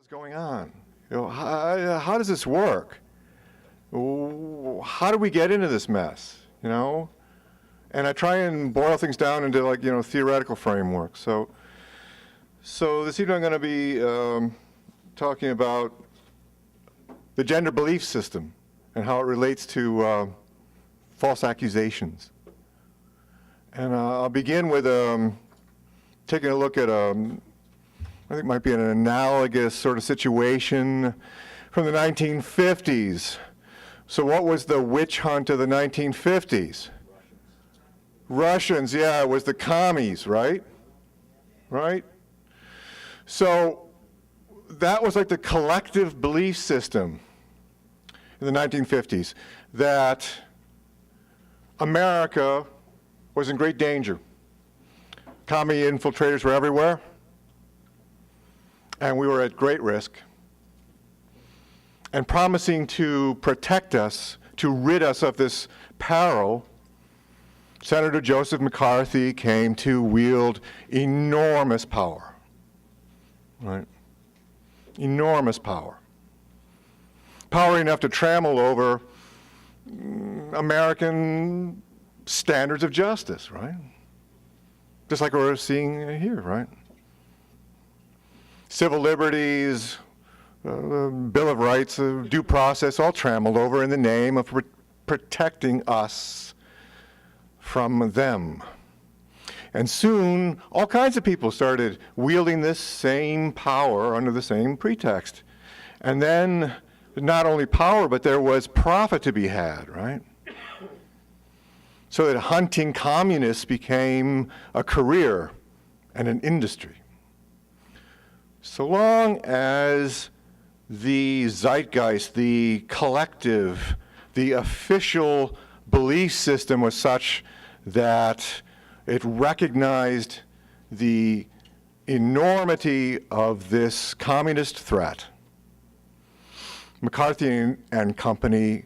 What's going on? How does this work? How do we get into this mess? And I try and boil things down into theoretical frameworks. So this evening I'm going to be talking about the gender belief system and how it relates to false accusations. And I'll begin with taking a look at I think it might be an analogous sort of situation from the 1950s. So what was the witch hunt of the 1950s? Russians, yeah, it was the commies, right? Right? So that was like the collective belief system in the 1950s, that America was in great danger. Commie infiltrators were everywhere, and we were at great risk. And promising to protect us, to rid us of this peril, Senator Joseph McCarthy came to wield enormous power, right? Enormous power. Power enough to trammel over American standards of justice, right? Just like we're seeing here, right? Civil liberties, Bill of Rights, due process, all trammeled over in the name of protecting us from them. And soon, all kinds of people started wielding this same power under the same pretext. And then, not only power, but there was profit to be had, right? So that hunting communists became a career and an industry. So long as the zeitgeist, the collective, the official belief system was such that it recognized the enormity of this communist threat, McCarthy and company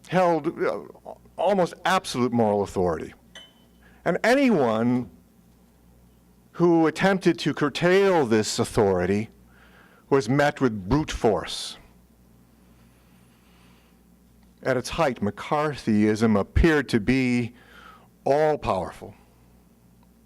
held almost absolute moral authority. And anyone who attempted to curtail this authority was met with brute force. At its height, McCarthyism appeared to be all-powerful.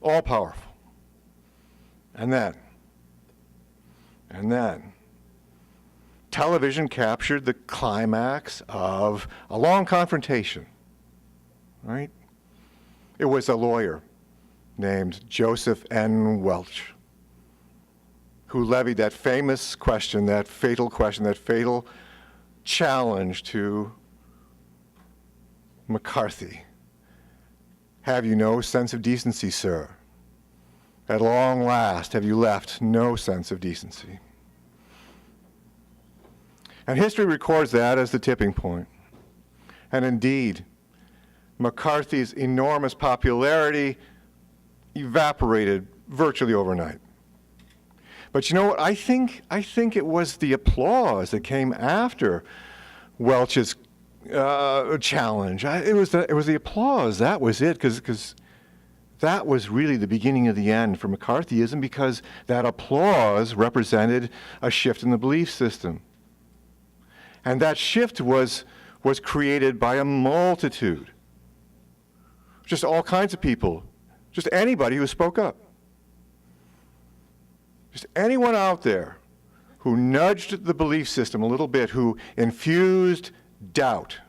All-powerful. And then, television captured the climax of a long confrontation, right? It was a lawyer named Joseph N. Welch who levied that famous question, that fatal challenge to McCarthy. Have you no sense of decency, sir? At long last, have you left no sense of decency? And history records that as the tipping point. And indeed, McCarthy's enormous popularity evaporated virtually overnight. But you know what? I think it was the applause that came after Welch's challenge. It was the applause. That was it, because that was really the beginning of the end for McCarthyism, because that applause represented a shift in the belief system. And that shift was created by a multitude, just all kinds of people, just anybody who spoke up. Just anyone out there who nudged the belief system a little bit, who infused doubt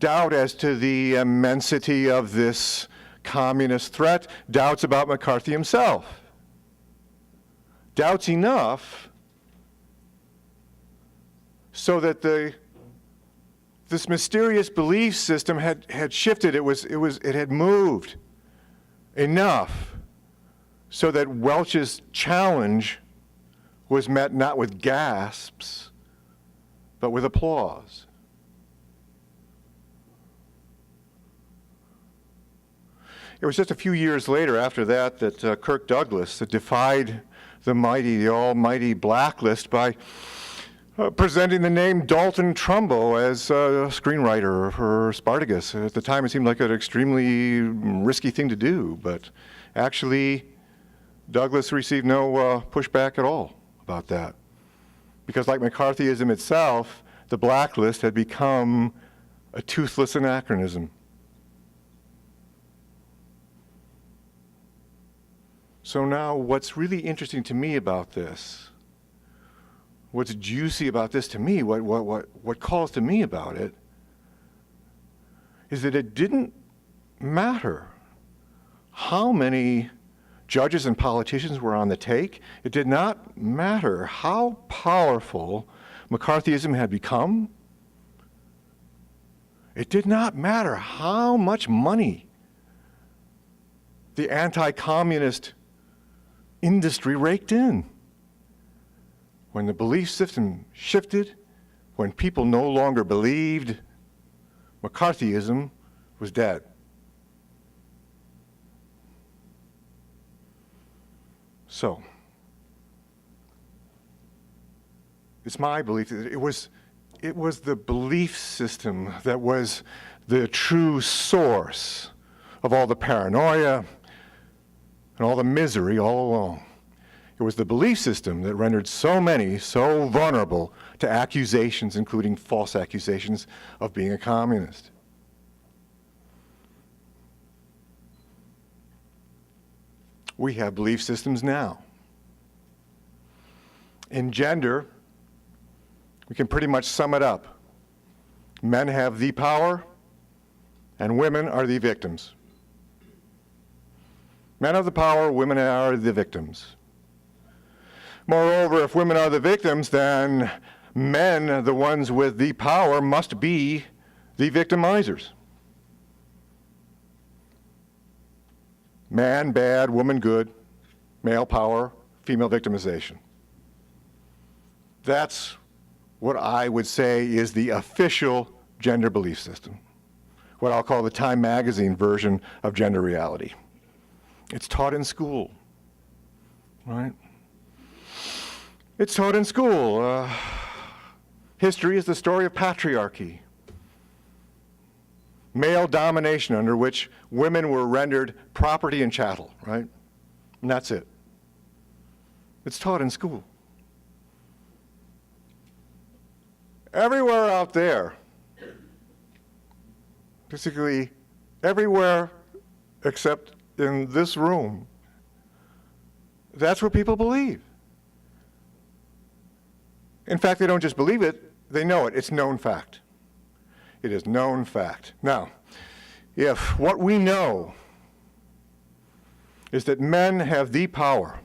as to the immensity of this communist threat, doubts about McCarthy himself. Doubts enough so that this mysterious belief system had shifted. It had moved enough so that Welch's challenge was met not with gasps, but with applause. It was just a few years later after that Kirk Douglas defied the almighty blacklist by presenting the name Dalton Trumbo as a screenwriter for Spartacus. At the time, it seemed like an extremely risky thing to do, but actually Douglas received no pushback at all about that. Because like McCarthyism itself, the blacklist had become a toothless anachronism. So now what's really interesting to me about this, what's juicy about this to me, what calls to me about it, is that it didn't matter how many judges and politicians were on the take. It did not matter how powerful McCarthyism had become. It did not matter how much money the anti-communist industry raked in. When the belief system shifted, when people no longer believed, McCarthyism was dead. So, it's my belief that it was the belief system that was the true source of all the paranoia and all the misery all along. It was the belief system that rendered so many so vulnerable to accusations, including false accusations of being a communist. We have belief systems now. In gender, we can pretty much sum it up. Men have the power, and women are the victims. Men have the power, women are the victims. Moreover, if women are the victims, then men, the ones with the power, must be the victimizers. Man bad, woman good, male power, female victimization. That's what I would say is the official gender belief system, what I'll call the Time magazine version of gender reality. It's taught in school, right? It's taught in school. History is the story of patriarchy. Male domination under which women were rendered property and chattel, right? And that's it. It's taught in school. Everywhere out there, basically everywhere except in this room, that's what people believe. In fact, they don't just believe it, they know it. It's known fact. It is known fact. Now, if what we know is that men have the power,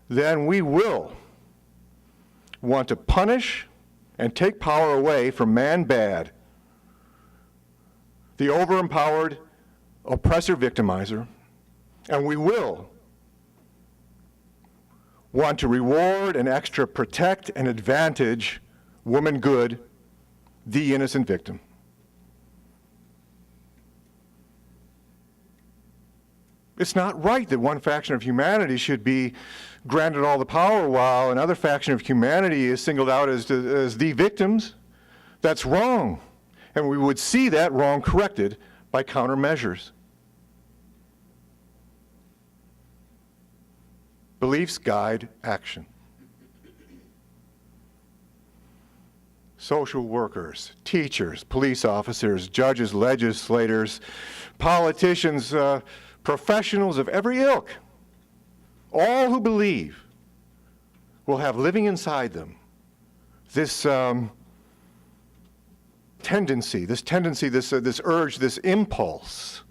then we will want to punish and take power away from man bad, the over-empowered oppressor victimizer, and we will want to reward and extra protect and advantage woman good, the innocent victim. It's not right that one faction of humanity should be granted all the power while another faction of humanity is singled out as the victims. That's wrong. And we would see that wrong corrected by countermeasures. Beliefs guide action. Social workers, teachers, police officers, judges, legislators, politicians, professionals of every ilk, all who believe will have living inside them this tendency, this urge, this impulse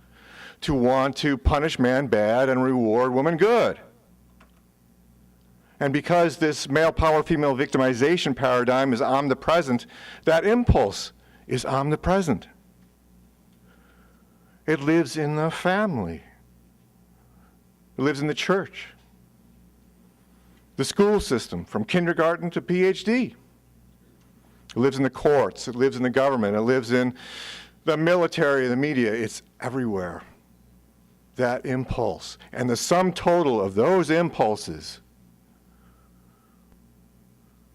to want to punish man bad and reward woman good. And because this male power, female victimization paradigm is omnipresent, that impulse is omnipresent. It lives in the family. It lives in the church, the school system, from kindergarten to PhD. It lives in the courts. It lives in the government. It lives in the military, the media. It's everywhere, that impulse. And the sum total of those impulses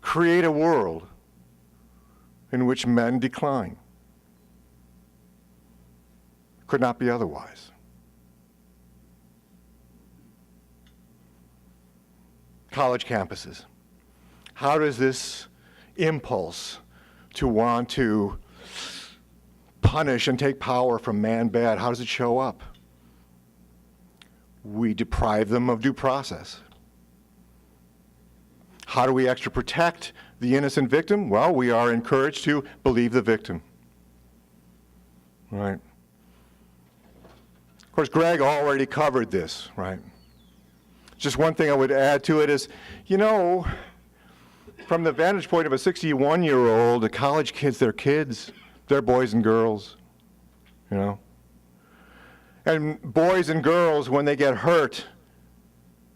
create a world in which men decline. Could not be otherwise. college campuses. How does this impulse to want to punish and take power from man bad, how does it show up? We deprive them of due process. How do we extra protect the innocent victim? Well, we are encouraged to believe the victim. Right? Of course, Greg already covered this, right? Just one thing I would add to it is, you know, from the vantage point of a 61-year-old, the college kids, they're boys and girls, you know? And boys and girls, when they get hurt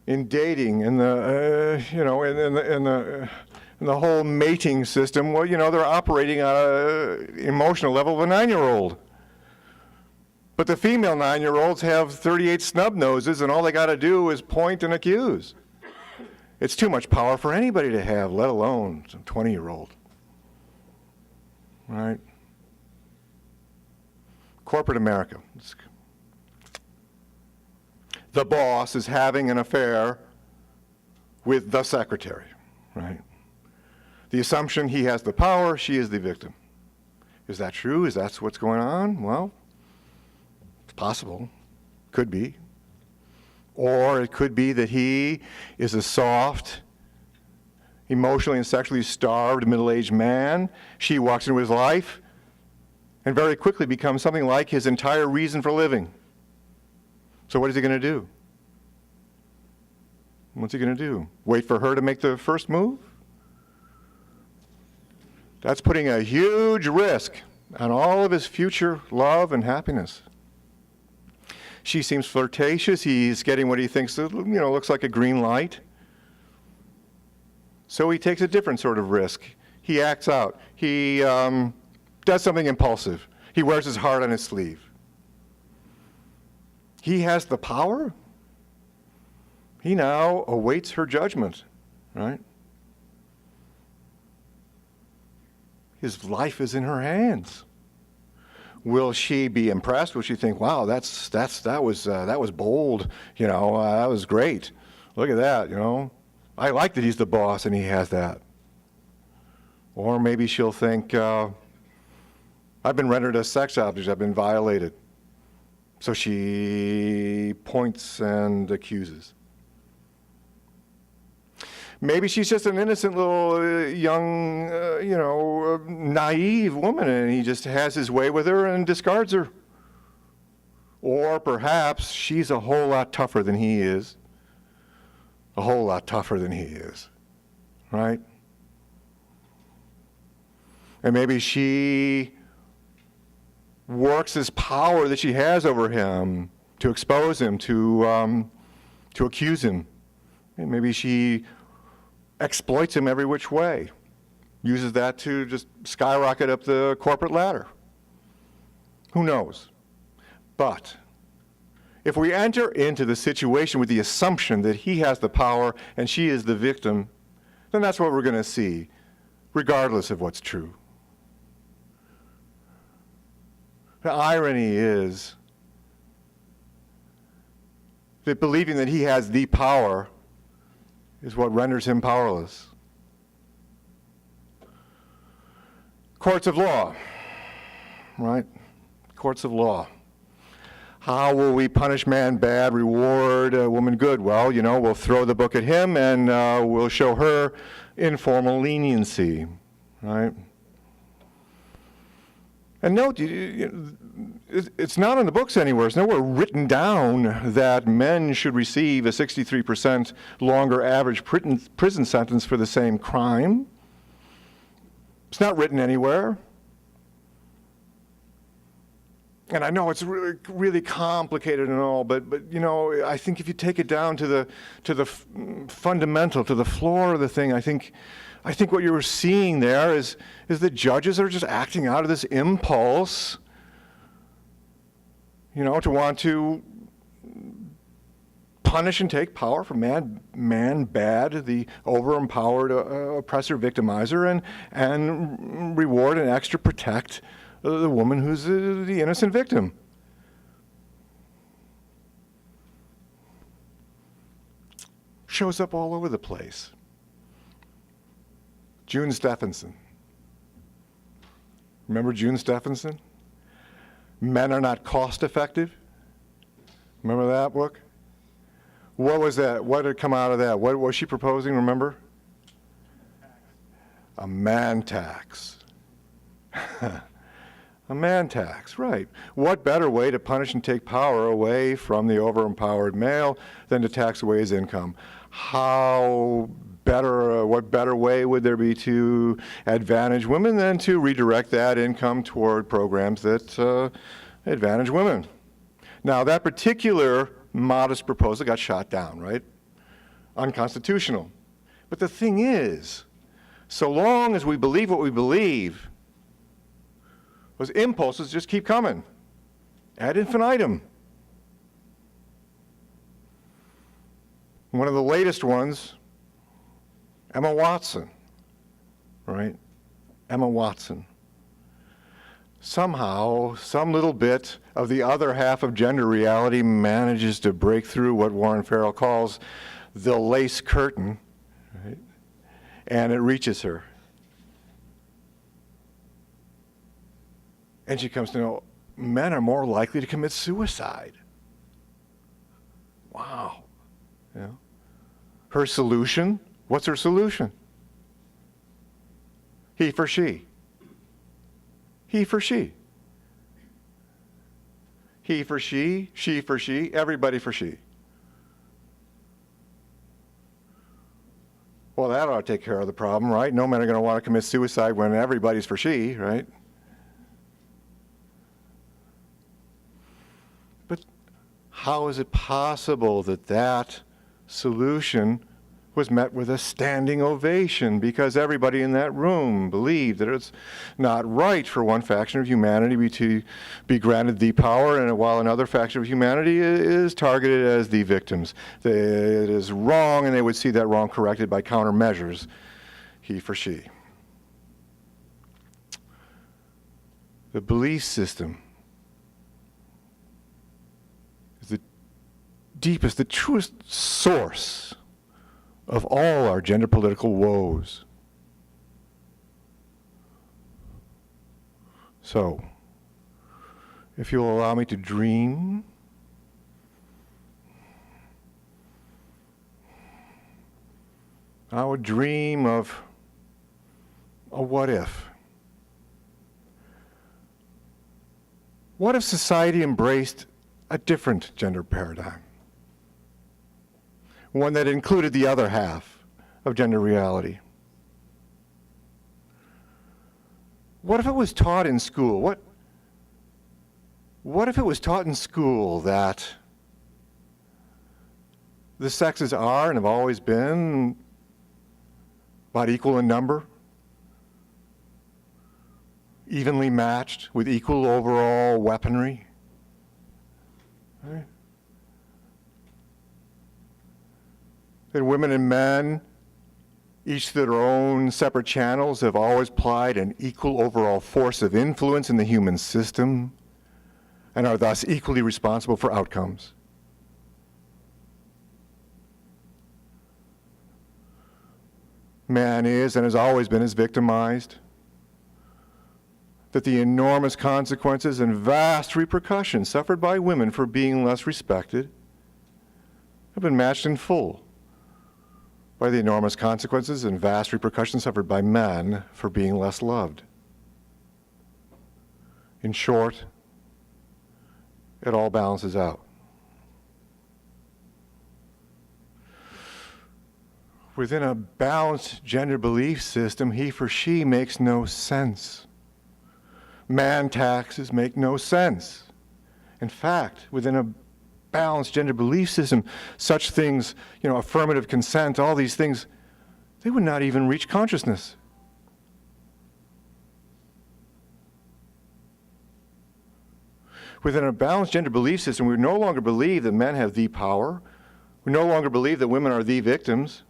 in dating, in the, in the whole mating system, well, you know, they're operating on an emotional level of a 9-year-old. But the female 9-year-olds have 38 snub noses, and all they got to do is point and accuse. It's too much power for anybody to have, let alone some 20-year-old. Right? Corporate America. The boss is having an affair with the secretary, right? The assumption he has the power, she is the victim. Is that true? Is that what's going on? Well, it's possible. Could be. Or it could be that he is a soft, emotionally and sexually starved middle-aged man. She walks into his life and very quickly becomes something like his entire reason for living. So what is he going to do? What's he going to do? Wait for her to make the first move? That's putting a huge risk on all of his future love and happiness. She seems flirtatious. He's getting what he thinks, looks like a green light. So he takes a different sort of risk. He acts out. He does something impulsive. He wears his heart on his sleeve. He has the power. He now awaits her judgment, right? His life is in her hands. Will she be impressed? Will she think, "Wow, that was bold. That was great. Look at that. I like that he's the boss and he has that." Or maybe she'll think, "I've been rendered a sex object. I've been violated." So she points and accuses. Maybe she's just an innocent little young, naive woman, and he just has his way with her and discards her. Or perhaps she's a whole lot tougher than he is. A whole lot tougher than he is, right? And maybe she works this power that she has over him to expose him, to accuse him. And maybe she exploits him every which way, uses that to just skyrocket up the corporate ladder. Who knows? But if we enter into the situation with the assumption that he has the power and she is the victim, then that's what we're going to see, regardless of what's true. The irony is that believing that he has the power is what renders him powerless. Courts of law, right? Courts of law. How will we punish man bad, reward a woman good? Well, we'll throw the book at him and we'll show her informal leniency, right? And note, it's not in the books anywhere. It's nowhere written down that men should receive a 63% longer average prison sentence for the same crime. It's not written anywhere. And I know it's really, really complicated and all, but I think if you take it down to the fundamental, to the floor of the thing, I think what you're seeing there is that judges are just acting out of this impulse, to want to punish and take power from man bad, the over-empowered oppressor victimizer, and reward and extra protect the woman who's the innocent victim. shows up all over the place. June Stephenson. Remember June Stephenson? Men Are Not Cost Effective. Remember that book? What was that? What had come out of that? What was she proposing, remember? A man tax. A man tax, right. What better way to punish and take power away from the over-empowered male than to tax away his income? What better way would there be to advantage women than to redirect that income toward programs that advantage women? Now, that particular modest proposal got shot down, right? Unconstitutional. But the thing is, so long as we believe what we believe, those impulses just keep coming ad infinitum. One of the latest ones, Emma Watson, right? Emma Watson. Somehow, some little bit of the other half of gender reality manages to break through what Warren Farrell calls the lace curtain, right? And it reaches her. And she comes to know men are more likely to commit suicide. Wow. Yeah. Her solution, what's her solution? He for she. He for she. He for she for she, everybody for she. Well, that ought to take care of the problem, right? No men are going to want to commit suicide when everybody's for she, right? But how is it possible that that solution was met with a standing ovation because everybody in that room believed that it's not right for one faction of humanity to be granted the power, and while another faction of humanity is targeted as the victims. It is wrong, and they would see that wrong corrected by countermeasures, he for she. The belief system is the deepest, the truest source of all our gender political woes. So, if you'll allow me to dream, I would dream of a what if. What if society embraced a different gender paradigm? One that included the other half of gender reality. What if it was taught in school? What if it was taught in school that the sexes are and have always been about equal in number, evenly matched with equal overall weaponry? Right? That women and men, each through their own separate channels, have always plied an equal overall force of influence in the human system and are thus equally responsible for outcomes. Man is and has always been as victimized. That the enormous consequences and vast repercussions suffered by women for being less respected have been matched in full by the enormous consequences and vast repercussions suffered by men for being less loved. In short, it all balances out. Within a balanced gender belief system, he for she makes no sense. Man taxes make no sense. In fact, within a balanced gender belief system, such things, affirmative consent, all these things, they would not even reach consciousness. Within a balanced gender belief system, we no longer believe that men have the power. We no longer believe that women are the victims.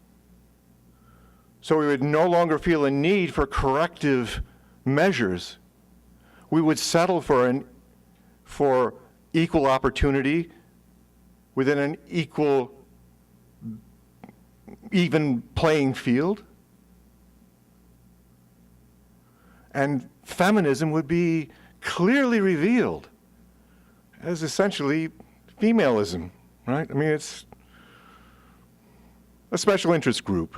So we would no longer feel a need for corrective measures. We would settle for equal opportunity within an equal even playing field. And feminism would be clearly revealed as essentially femalism, right? I mean, it's a special interest group.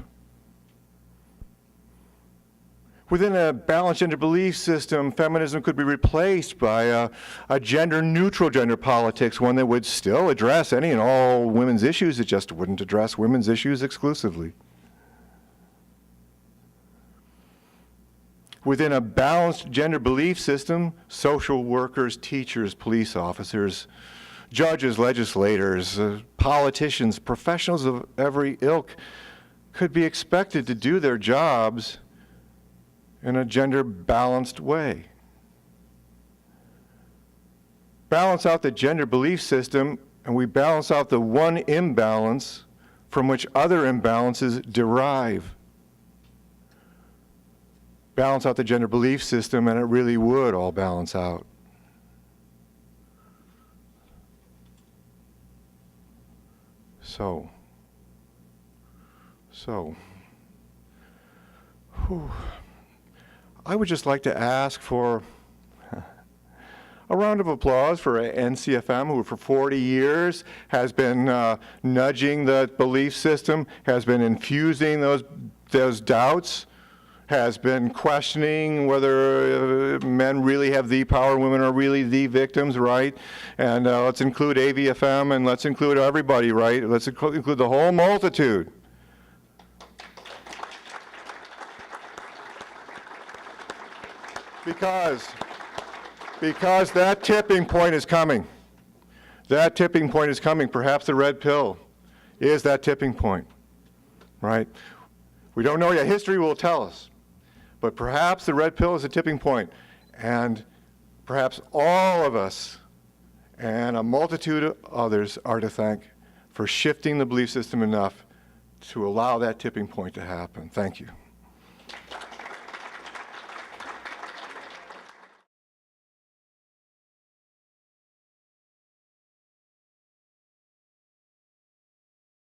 Within a balanced gender belief system, feminism could be replaced by a gender-neutral gender politics, one that would still address any and all women's issues. It just wouldn't address women's issues exclusively. Within a balanced gender belief system, social workers, teachers, police officers, judges, legislators, politicians, professionals of every ilk could be expected to do their jobs in a gender-balanced way. Balance out the gender belief system, and we balance out the one imbalance from which other imbalances derive. Balance out the gender belief system, and it really would all balance out. So, I would just like to ask for a round of applause for NCFM, who for 40 years has been nudging the belief system, has been infusing those doubts, has been questioning whether men really have the power, women are really the victims, right? And let's include AVFM, and let's include everybody, right? Let's include the whole multitude. Because that tipping point is coming. That tipping point is coming. Perhaps the red pill is that tipping point, right? We don't know yet. History will tell us. But perhaps the red pill is a tipping point, and perhaps all of us and a multitude of others are to thank for shifting the belief system enough to allow that tipping point to happen. Thank you.